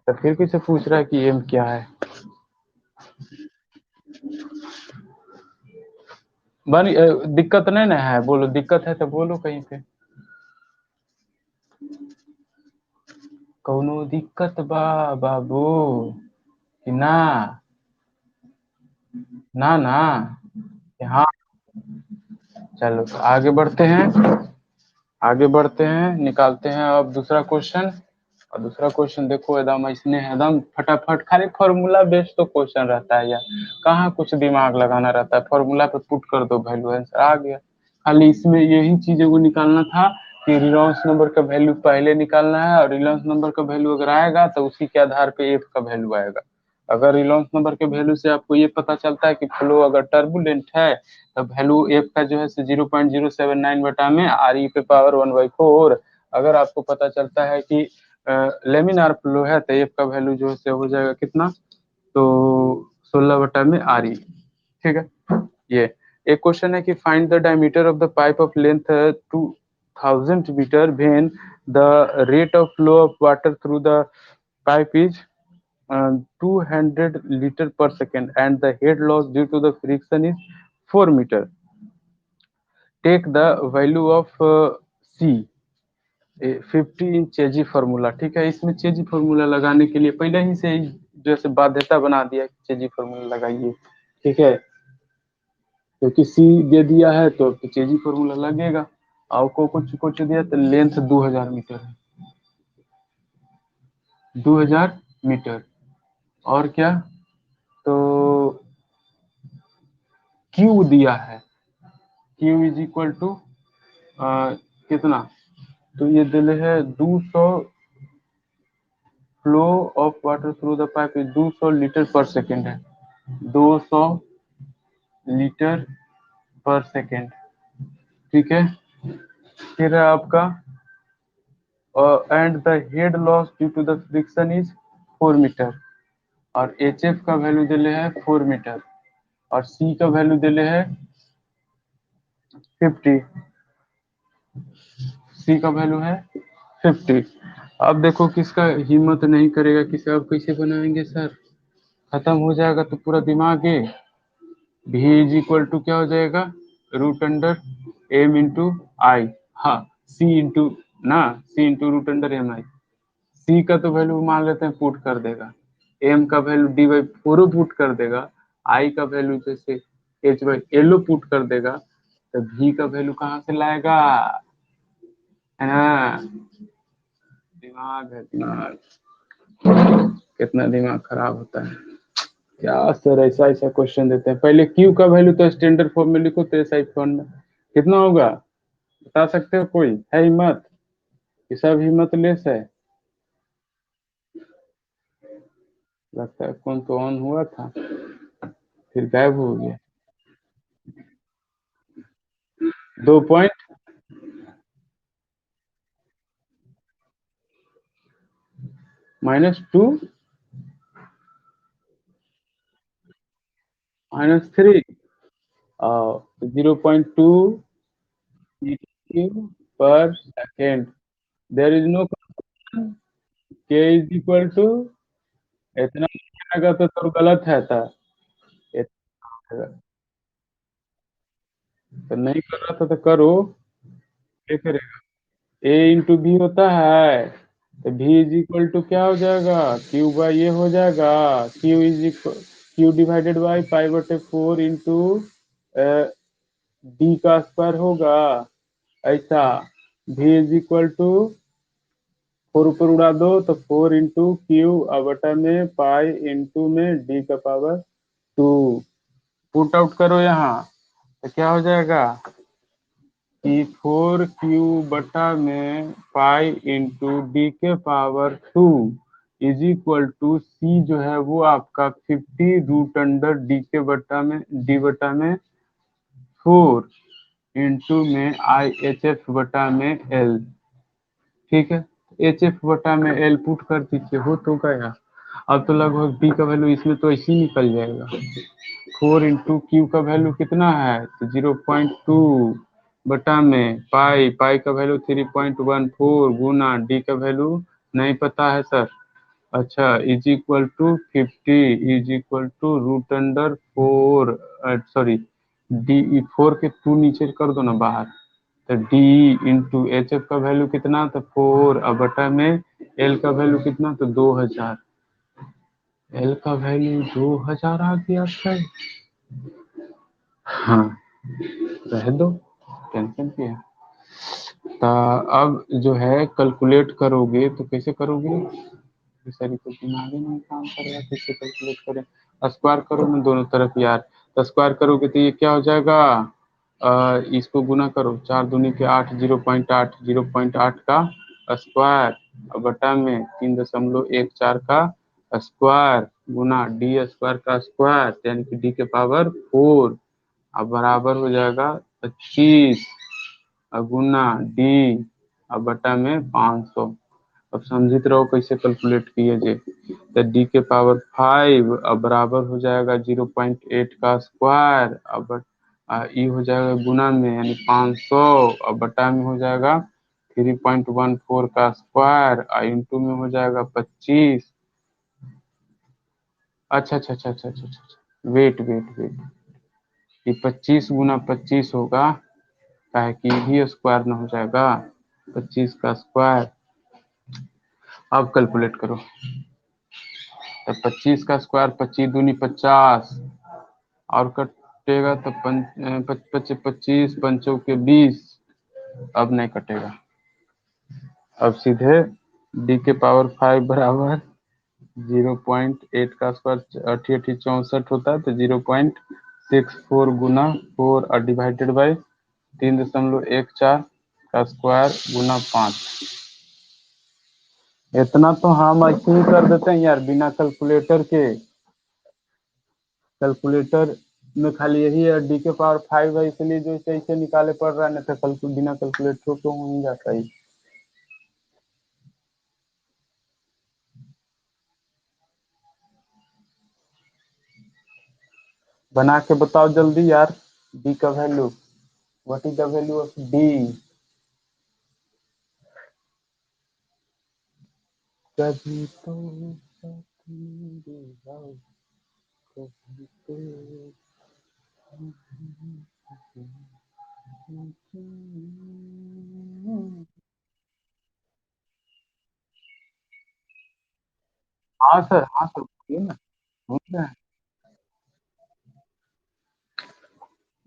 तो फिर किसे पूछ रहा है कि एम क्या है। बनी दिक्कत नहीं ना है, बोलो दिक्कत है तो बोलो कहीं पे। कौनो दिक्कत बा बाबू कि ना, ना ना, हाँ। चलो तो आगे बढ़ते हैं, आगे बढ़ते हैं, निकालते हैं अब दूसरा क्वेश्चन। और दूसरा क्वेश्चन देखो एकदम इसने एकदम फटाफट, खाली फॉर्मूला बेस्ड तो क्वेश्चन रहता है यार, कहाँ कुछ दिमाग लगाना रहता है, फॉर्मूला पे पुट कर दो, वैल्यू आंसर आ गया। खाली इसमें यही चीजों को निकालना था कि रिलायंस नंबर का वैल्यू पहले निकालना है, और रिलायंस नंबर का वैल्यू अगर आएगा तो उसी के आधार पे एफ का वैल्यू आएगा। अगर रिलायंस नंबर के वैल्यू से आपको ये पता चलता है कि फ्लो अगर टर्बुलेंट है, तो वैल्यू एफ का जो है 0.079 आर ई पे पावर 1/4। अगर आपको पता चलता है कि लेमिनार फ्लो है, तो एफ का वैल्यू जो है हो जाएगा कितना, तो 16/आर ई, ठीक है। ये एक क्वेश्चन है कि find the diameter of the pipe of length 2000 metre when the rate of flow of water through the pipe is 200 liter per second and the head loss due to the friction is 4 meter. Take the value of C, 50 in चेजी formula, ठीक है। इसमें चेजी formula लगाने के लिए पहले ही से जैसे बाध्यता बना दिया कि चेजी फार्मूला लगाइए, ठीक है। क्योंकि सी दे दिया है तो चेजी फार्मूला लगेगा, और को कुछ कुछ दिया तो लेंथ 2000 मीटर है, 2000 मीटर। और क्या, तो क्यू दिया है, क्यू इज इक्वल टू कितना, तो ये दिले है 200, flow of water through the pipe is 200 litre पर सेकेंड है, 200 लीटर पर सेकेंड, ठीक है। फिर है आपका and the head loss due to the friction is 4 metre, और एच एफ का वैल्यू दिले है 4 मीटर, और सी का वैल्यू दिले है 50, सी का वैल्यू है 50। अब देखो किसका हिम्मत नहीं करेगा, किसे अब कैसे बनाएंगे सर, खत्म हो जाएगा तो पूरा दिमाग है। भी इज इक्वल टू क्या हो जाएगा, √एम इंटू आई, हाँ, सी इंटू, ना, C × √एम आई। सी का तो वैल्यू मान लेते हैं पुट कर देगा, एम का वैल्यू D/4 पुट कर देगा, आई का वैल्यू जैसे H/L पुट कर देगा, तो भी का वैल्यू कहाँ से लाएगा, है ना। दिमाग है दिमाग, कितना दिमाग खराब होता है। क्या सर ऐसा ऐसा क्वेश्चन देते हैं, पहले क्यू का वैल्यू तो स्टैंडर्ड फॉर्म में लिखो, तो ऐसा ही फॉर्म में कितना होगा, बता सकते हो, कोई है हिम्मत, ये सब हिम्मत लेस है। लगता है कौन तो ऑन हुआ था फिर गायब हो गया। 2.-2, -3 0.2 पर सेकेंड। देयर इज नो के इज इक्वल टू इतना का तो गलत है था। तो नहीं कर रहा था तो करो। क्या करेगा? ए इंटू बी होता है, तो भी इज इक्वल टू क्या हो जाएगा, क्यू बाई ये हो जाएगा, Q is equal Q divided by 5/4 into D का स्क्वायर होगा। ऐसा भी इज इक्वल टू 4 ऊपर उड़ा दो तो 4 इंटू क्यू बटा में पाई इंटू में डी का पावर 2। पुट आउट करो यहाँ तो क्या हो जाएगा कि 4 क्यू बटा में पाई इंटू डी के पावर 2 इज इक्वल टू सी जो है वो आपका 50 रूट अंडर डी के बटा में डी बटा में 4 इंटू में आई एच एफ बटा में एल। ठीक है, एच एफ बटा में एल पुट कर दीजिए, हो तो गया। अब तो लगभग बी का वैल्यू इसमें तो ऐसे ही निकल जाएगा। 4 इंटू क्यू का वैल्यू कितना है तो 0.2 बटा में पाई, पाई का वैल्यू 3.14 गुना डी का वैल्यू नहीं पता है सर। अच्छा, is equal to 50 is equal to root under 4, sorry D 4 के 2 नीचे कर दो ना बाहर, तो डी इंटू एच एफ का वैल्यू कितना तो 4 अब बटा में एल का वैल्यू कितना तो 2000। एल का वैल्यू 2000 आ गया सर। हाँ, रह दो, टेंशन क्या है। तो अब जो है कैलकुलेट करोगे तो कैसे करोगे, सर तो दिमाग ही नहीं काम कर रहा, कैसे कैलकुलेट करें। स्क्वायर करो ना दोनों तरफ यार, तो स्क्वायर करोगे तो ये क्या हो जाएगा, इसको गुना करो, 4 दूनी के 8, 0.8, 0.8 का स्क्वायर और बटा में 3.14 का स्क्वायर गुना डी स्क्वायर का स्क्वायर यानी कि डी के पावर 4 अब बराबर हो जाएगा 25 गुना डी अब बटा में 500। अब समझित रहो कैसे कैलकुलेट किए जे, तो डी के पावर 5 अब बराबर हो जाएगा 0.8 का स्क्वायर अब ई हो जाएगा गुना में यानी 500 अब बटा में हो जाएगा 3.14 का स्क्वायर इंटू में हो जाएगा 25। अच्छा अच्छा अच्छा अच्छा अच्छा अच्छा, वेट वेट वेट, ये 25 गुना 25 होगा, काहे कि भी स्क्वायर ना हो जाएगा 25 का स्क्वायर। अब कैलकुलेट करो, तो 25 का स्क्वायर 25 दूनी 50 और कटेगा तो 25 पंचों के 20। अब नहीं कटेगा, अब सीधे डी के पावर 5 बराबर 0.8 का स्क्वायर 8864 होता है, तो 0.64 गुना 4 और डिवाइडेड बाई 3.14 का स्क्वायर गुना 5। इतना तो हम ऐसे ही कर देते हैं यार बिना कैलकुलेटर के। कैलकुलेटर में खाली यही है, डी के पावर 5 है इसलिए जो इसे इसे निकाले पड़ रहा है, नहीं तो बिना कैलकुलेटर तो हो ही जाता ही। बना के बताओ जल्दी यार, डी का value, what is the value of D. कभी तो मेरे भाव, कभी तो हाँ सर, हाँ सर, बोलिए ना, सुन रहे हैं।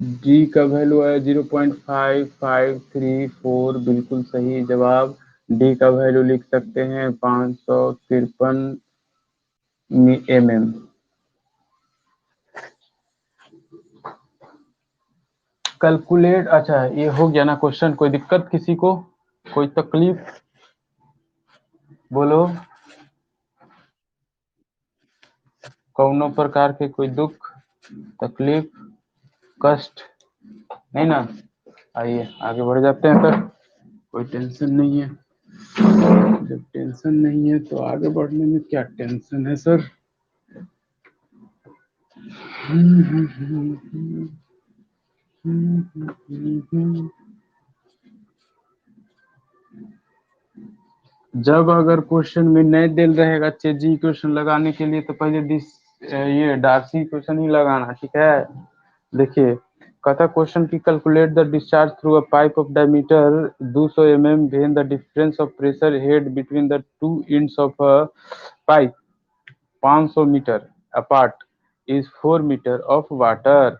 डी का वैल्यू है 0.5534, बिल्कुल सही जवाब। डी का वैल्यू लिख सकते हैं 553 mm। कैलकुलेट, अच्छा ये हो गया ना क्वेश्चन, कोई दिक्कत किसी को, कोई तकलीफ बोलो, कौनो प्रकार के कोई दुख तकलीफ कष्ट नहीं ना। आइए आगे बढ़ जाते हैं सर, कोई टेंशन नहीं है। जब टेंशन नहीं है तो आगे बढ़ने में क्या टेंशन है सर। जब अगर क्वेश्चन में नहीं दिल रहेगा जी क्वेश्चन लगाने के लिए तो पहले ये डार्सी क्वेश्चन ही लगाना, ठीक है। देखिए, कहता क्वेश्चन की calculate the discharge through a pipe of diameter 200 mm when the difference of pressure head between the two ends of a pipe 500 metre apart is 4 metre of water.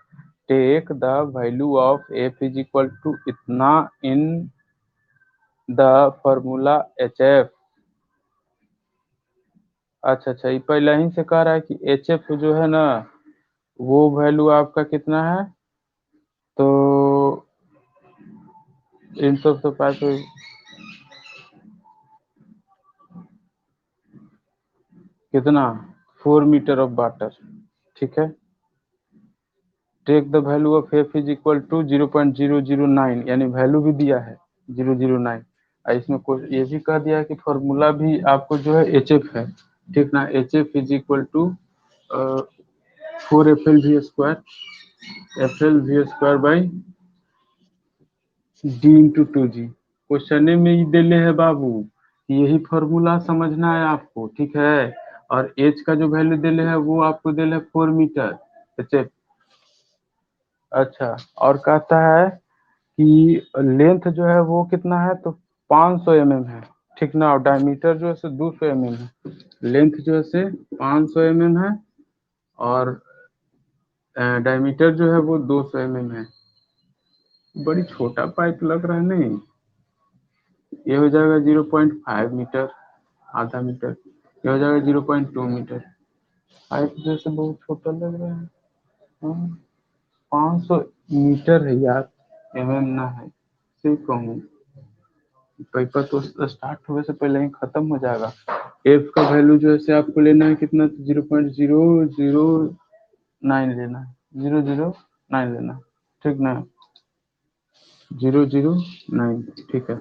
Take the value of F is equal to इतना in the formula H F. अच्छा अच्छा, ये पहले ही से कह रहा है कि एच एफ जो है ना, वो वैल्यू आपका कितना है, तो इन सब तो पाइप कितना 4 मीटर ऑफ वाटर, ठीक है। Take the value of F is equal to 0.009, यानी वैल्यू भी दिया है 009। इसमें ये भी कह दिया है कि फॉर्मूला भी आपको जो है एच एफ है, ठीक ना। H F is equal to 4 FL V square by D × 2G। Question में ही दिले है बाबू, यही फॉर्मूला समझना है आपको, ठीक है। और एच का जो वैल्यू दिले है वो आपको दिले है 4 मीटर एच एफ। अच्छा, और कहता है कि लेंथ जो है वो कितना है, तो 500 mm है, ठीक ना। और डायमीटर जो है से 200 mm है। लेंथ जो है से 500 mm है, और डायमीटर जो है वो 200 mm है। बड़ी छोटा पाइप लग रहा है नहीं। ये हो जाएगा 0.5 मीटर, आधा मीटर। ये हो जाएगा 0.2 मीटर। पाइप जो से बहुत छोटा लग रहा है। हाँ, 500 मीटर है यार, mm ना है। सही कहूँ, पेपर तो स्टार्ट होने से पहले ही खत्म हो जाएगा। एफ का वैल्यू जो है से आपको लेना है कितना, 0.009 लेना है, 009 लेना है, ठीक ना। 009, ठीक है।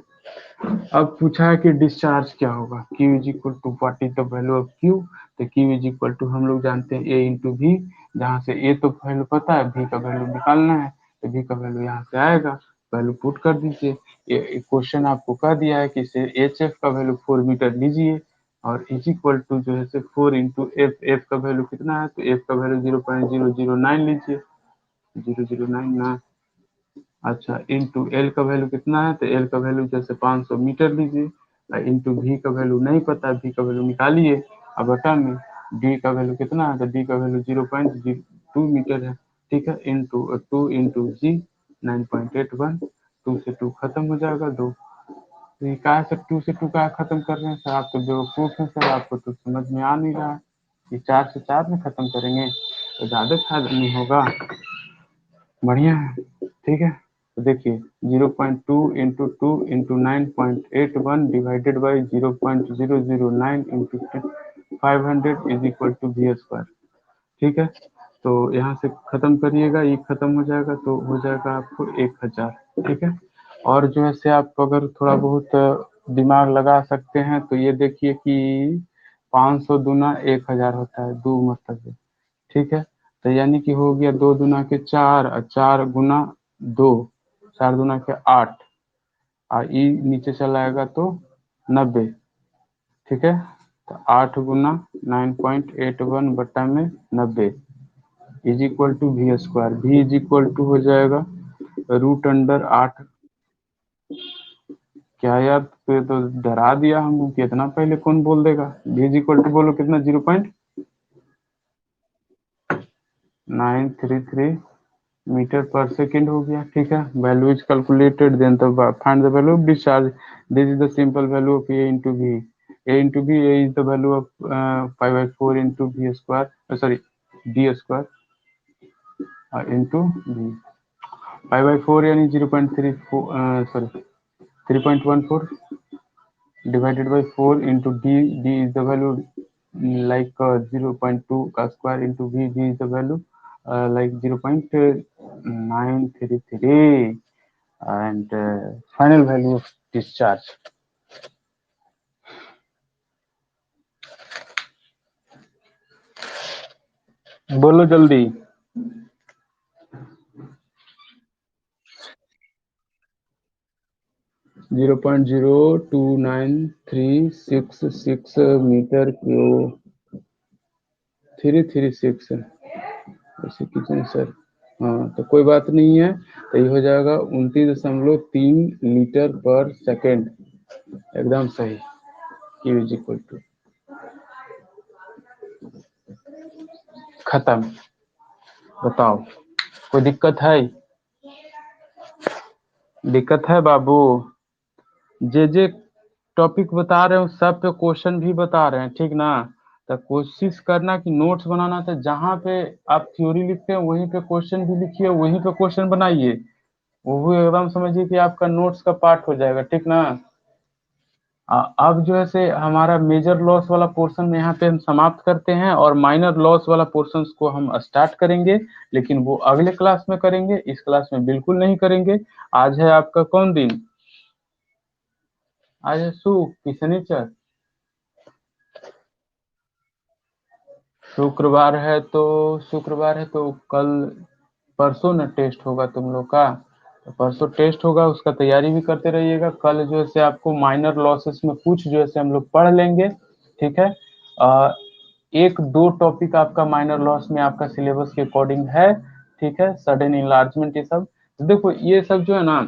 अब पूछा है कि डिस्चार्ज क्या होगा, Q is equal to what is the value of Q। तो Q इज इक्वल टू हम लोग जानते हैं A × V, जहाँ से A तो वैल्यू पता है, V का वैल्यू निकालना है, तो V का वैल्यू यहाँ से आएगा, वैल्यू पुट कर दीजिए। ये क्वेश्चन आपको कह दिया है कि इसे HF का वैल्यू 4 मीटर लीजिए, और इज इक्वल टू जो है 4 × F। F का वैल्यू कितना है, तो F का वैल्यू 0.009 लीजिए, 009 ना। अच्छा, इंटू एल का वैल्यू कितना है, तो एल का वैल्यू जैसे 500 मीटर लीजिए, इंटू वी का वैल्यू नहीं पता, वी का वैल्यू निकालिए। अब बटा में डी का वैल्यू कितना है, तो डी का वैल्यू 0.2 मीटर है, ठीक है। Into 2 × G 9.81। 2 से 2 खत्म हो जाएगा, 2। तो ये कहा सर 2 से 2 का खत्म कर रहे हैं सर, आप तो बेवकूफ है सर, आपको तो समझ में आ नहीं रहा है। ये 4 से 4 में खत्म करेंगे तो ज्यादा फायदा नहीं होगा। बढ़िया है, ठीक है। तो देखिए 0.2 × 2 × 9.81 divided by 0.009 into 500 is equal to V², ठीक है। तो यहाँ से खत्म करिएगा, ये खत्म हो जाएगा तो हो जाएगा आपको 1000, ठीक है। और जो है से आप अगर थोड़ा बहुत दिमाग लगा सकते हैं तो ये देखिए कि 500 दूना 1000 होता है, दो मतलब है, ठीक है। तो यानी कि हो गया 2 दूना के 4, और 4 गुना 2, 4 दूना के 8, और ई नीचे चला आएगा तो 90, ठीक है। तो 8 गुना 9.81 बटा में 90 is equal to V²। V is equal to हो जाएगा √8। क्या यार, तो तो डरा दिया हमको कि इतना पहले कौन बोल देगा। V इज इक्वल टू बोलो कितना, 0.933 मीटर पर सेकेंड हो गया, ठीक है। Value is calculated, then the find the value of discharge. This is the simple value of A × V। A × V, A is the value of 5/4 into V², sorry D² into V। 5/4 यानी 0.34, सॉरी 3.14 divided by 4 into D। D is the value like 0.2 का square into V। V is the value like 0.933 and final value of discharge। बोलो जल्दी। 0.02936 metre cube 336 ऐसे kitchen sir. हाँ तो कोई बात नहीं है, तो ये हो जाएगा 29.3 लीटर पर सेकेंड, एकदम सही। Q इज इक्वल टू, खत्म। बताओ, कोई दिक्कत है? दिक्कत है बाबू? जे टॉपिक बता रहे हो सब पे क्वेश्चन भी बता रहे हैं, ठीक ना? तो कोशिश करना कि नोट्स बनाना, तो जहाँ पे आप थ्योरी लिखते हैं वहीं पे क्वेश्चन भी लिखिए, वहीं पे क्वेश्चन बनाइए। वो भी एकदम समझिए कि आपका नोट्स का पार्ट हो जाएगा, ठीक ना? अब जो है से हमारा मेजर लॉस वाला पोर्शन में यहाँ पे हम समाप्त करते हैं, और माइनर लॉस वाला पोर्शन को हम स्टार्ट करेंगे, लेकिन वो अगले क्लास में करेंगे, इस क्लास में बिल्कुल नहीं करेंगे। आज है आपका कौन दिन? आज है कि शनिचर? शुक्रवार है तो कल परसों न टेस्ट होगा तुम लोग का। तो परसों टेस्ट होगा, उसका तैयारी भी करते रहिएगा। कल जो है से आपको माइनर लॉसेस में कुछ जो है से हम लोग पढ़ लेंगे, ठीक है? एक दो टॉपिक आपका माइनर लॉस में आपका सिलेबस के अकॉर्डिंग है, ठीक है? सडन इनलार्जमेंट, ये सब तो देखो, ये सब जो है ना,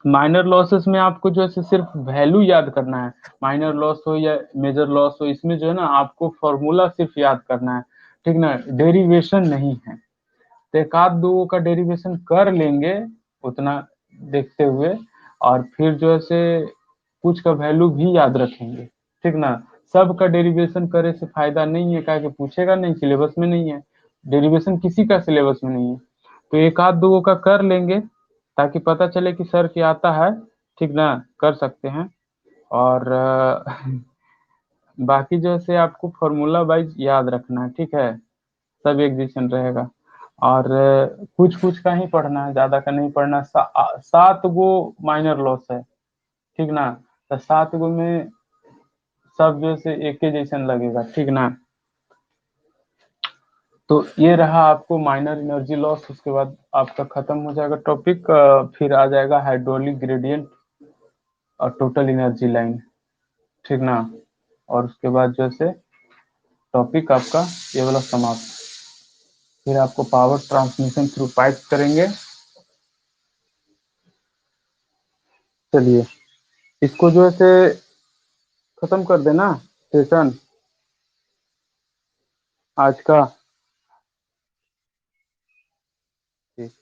माइनर लॉसेस में आपको जो है सिर्फ वैल्यू याद करना है। माइनर लॉस हो या मेजर लॉस हो, इसमें जो है ना आपको फॉर्मूला सिर्फ याद करना है, ठीक ना? डेरिवेशन नहीं है। तो एक आध दो का डेरिवेशन कर लेंगे उतना देखते हुए, और फिर जो है से कुछ का वैल्यू भी याद रखेंगे, ठीक ना? सब का डेरिवेशन करे से फायदा नहीं है, क्या कि पूछेगा नहीं, सिलेबस में नहीं है। डेरिवेशन किसी का सिलेबस में नहीं है, तो एक आध दो का कर लेंगे ताकि पता चले कि सर क्या आता है, ठीक ना? कर सकते हैं। और बाकी जो है आपको फॉर्मूला वाइज याद रखना है, ठीक है? सब एग्जीशन रहेगा। और कुछ कुछ का ही पढ़ना है, ज्यादा का नहीं पढ़ना। 7 गो माइनर लॉस है, ठीक ना? तो 7 गो में सब जो से एक ही जैसन लगेगा, ठीक ना? तो ये रहा आपको माइनर एनर्जी लॉस। उसके बाद आपका खत्म हो जाएगा टॉपिक, फिर आ जाएगा हाइड्रोलिक ग्रेडियंट और टोटल एनर्जी लाइन, ठीक ना? और उसके बाद जो से टॉपिक आपका ये वाला समाप्त। फिर आपको पावर ट्रांसमिशन थ्रू पाइप करेंगे। चलिए, इसको जो है से खत्म कर देना सेशन आज का। ठीक।